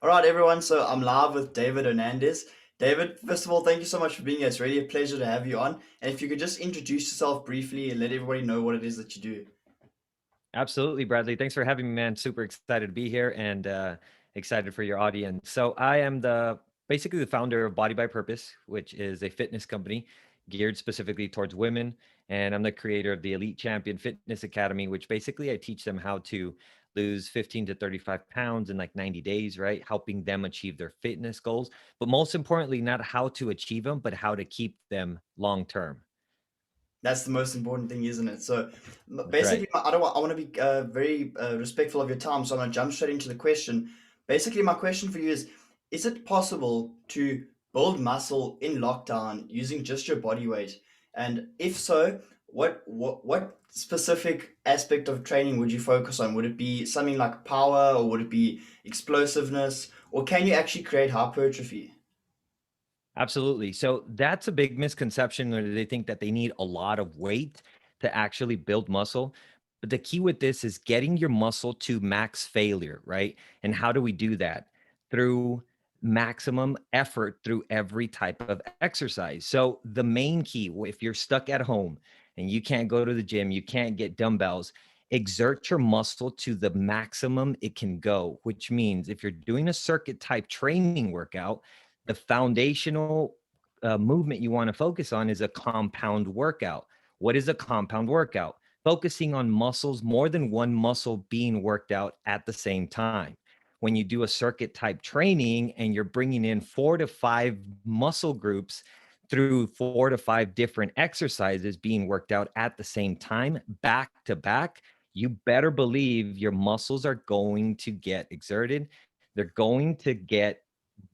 All right, everyone. So I'm live with David Hernandez. David, first of all, thank you so much for being here. It's really a pleasure to have you on. And if you could just introduce yourself briefly and let everybody know what it is that you do. Absolutely, Bradley. Thanks for having me, man. Super excited to be here and excited for your audience. So I am the basically the founder of Body by Purpose, which is a fitness company geared specifically towards women. And I'm the creator of the Elite Champion Fitness Academy, which basically I teach them how to lose 15 to 35 pounds in like 90 days, right? Helping them achieve their fitness goals. But most importantly, not how to achieve them, but how to keep them long term. That's the most important thing, isn't it? So That's basically, right. I want to be very respectful of your time. So I'm going to jump straight into the question. Basically, my question for you is it possible to build muscle in lockdown using just your body weight? And if so, what specific aspect of training would you focus on? Would it be something like power, or would it be explosiveness, or can you actually create hypertrophy? Absolutely. So that's a big misconception where they think that they need a lot of weight to actually build muscle. But the key with this is getting your muscle to max failure, right? And how do we do that? Through maximum effort through every type of exercise. So the main key, if you're stuck at home and you can't go to the gym, you can't get dumbbells, exert your muscle to the maximum it can go, which means if you're doing a circuit type training workout, the foundational movement you want to focus on is a compound workout. What is a compound workout? Focusing on muscles, more than one muscle being worked out at the same time. When you do a circuit type training and you're bringing in 4 to 5 muscle groups through 4 to 5 different exercises being worked out at the same time, back to back, you better believe your muscles are going to get exerted. They're going to get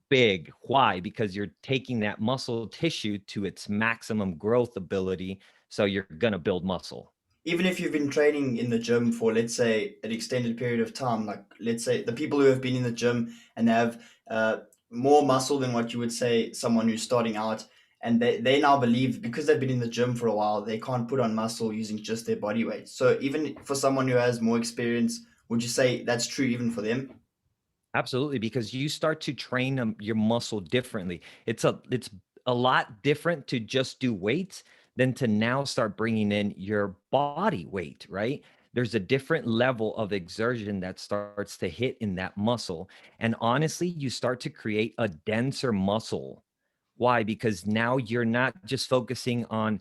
big. Why? Because you're taking that muscle tissue to its maximum growth ability. So you're going to build muscle. Even if you've been training in the gym for, let's say, an extended period of time, like let's say the people who have been in the gym and have more muscle than what you would say someone who's starting out, and they now believe because they've been in the gym for a while, they can't put on muscle using just their body weight. So even for someone who has more experience, would you say that's true even for them? Absolutely, because you start to train your muscle differently. It's a lot different to just do weights than to now start bringing in your body weight, right? There's a different level of exertion that starts to hit in that muscle. And honestly, you start to create a denser muscle. Why? Because now you're not just focusing on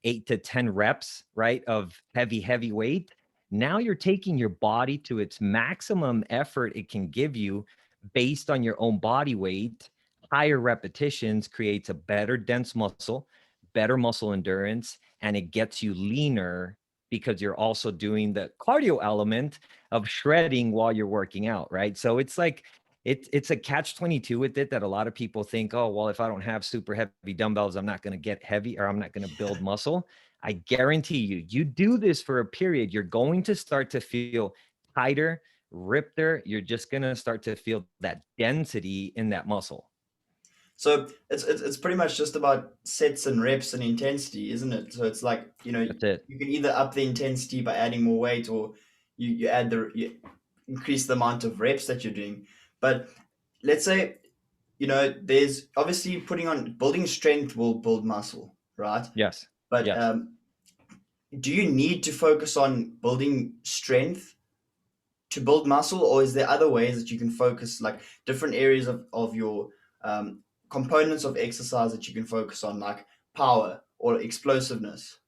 8 to 10 reps, right, of heavy weight. Now you're taking your body to its maximum effort it can give you based on your own body weight. Higher repetitions creates a better dense muscle, better muscle endurance, and it gets you leaner because you're also doing the cardio element of shredding while you're working out, right? So it's like it's a catch 22 with it that a lot of people think, oh, well, if I don't have super heavy dumbbells, I'm not going to get heavy or I'm not going to build muscle. I guarantee you, you do this for a period, you're going to start to feel tighter, ripper. You're just going to start to feel that density in that muscle. So it's pretty much just about sets and reps and intensity, isn't it? So it's like, That's it. you can either up the intensity by adding more weight, or you increase the amount of reps that you're doing. But let's say, there's obviously building strength will build muscle, right? Yes. But Yes. do you need to focus on building strength to build muscle, or is there other ways that you can focus, like different areas of your components of exercise that you can focus on, like power or explosiveness?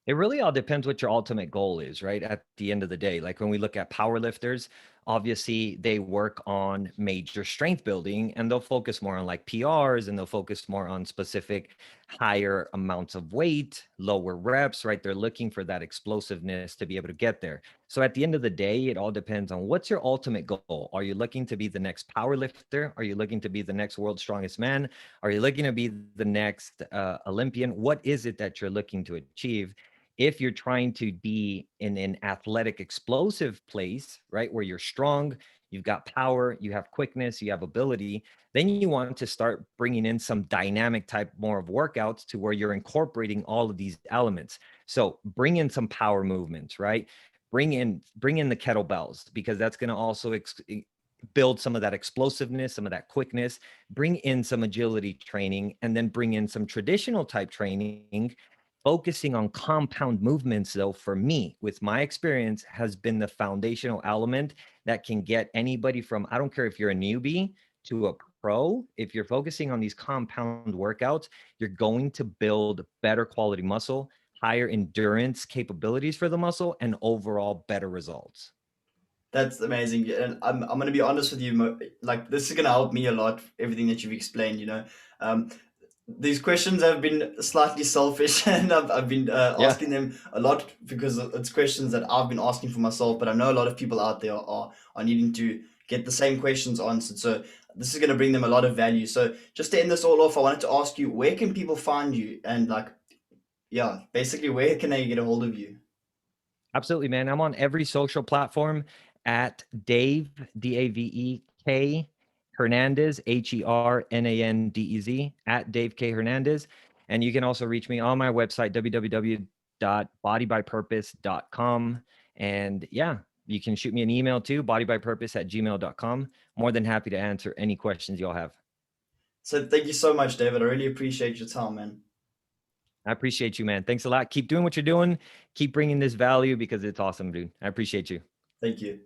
It really all depends what your ultimate goal is, right? At the end of the day, like when we look at power lifters, obviously they work on major strength building and they'll focus more on like PRs and they'll focus more on specific higher amounts of weight, lower reps, right? They're looking for that explosiveness to be able to get there. So at the end of the day, it all depends on what's your ultimate goal. Are you looking to be the next power lifter? Are you looking to be the next world's strongest man? Are you looking to be the next Olympian? What is it that you're looking to achieve? If you're trying to be in an athletic, explosive place, right, where you're strong, you've got power, you have quickness, you have ability, then you want to start bringing in some dynamic type more of workouts to where you're incorporating all of these elements. So bring in some power movements, right? Bring in the kettlebells because that's going to also build some of that explosiveness, some of that quickness, bring in some agility training, and then bring in some traditional type training. Focusing on compound movements, though, for me, with my experience, has been the foundational element that can get anybody from, I don't care if you're a newbie to a pro. If you're focusing on these compound workouts, you're going to build better quality muscle, higher endurance capabilities for the muscle, and overall better results. That's amazing. And I'm going to be honest with you, like this is going to help me a lot, everything that you've explained, you know. Um, these questions have been slightly selfish and I've been Yeah, asking them a lot because it's questions that I've been asking for myself, but I know a lot of people out there are needing to get the same questions answered. So this is going to bring them a lot of value. So just to end this all off, I wanted to ask you, where can people find you? And like, yeah, basically, where can they get a hold of you? absolutely, man. I'm on every social platform at Dave, Davek Hernandez, Hernandez, at Dave K. Hernandez. And you can also reach me on my website, www.bodybypurpose.com. And yeah, you can shoot me an email too, bodybypurpose@gmail.com. More than happy to answer any questions y'all have. So thank you so much, David. I really appreciate your time, man. I appreciate you, man. Thanks a lot. Keep doing what you're doing. Keep bringing this value because it's awesome, dude. I appreciate you. Thank you.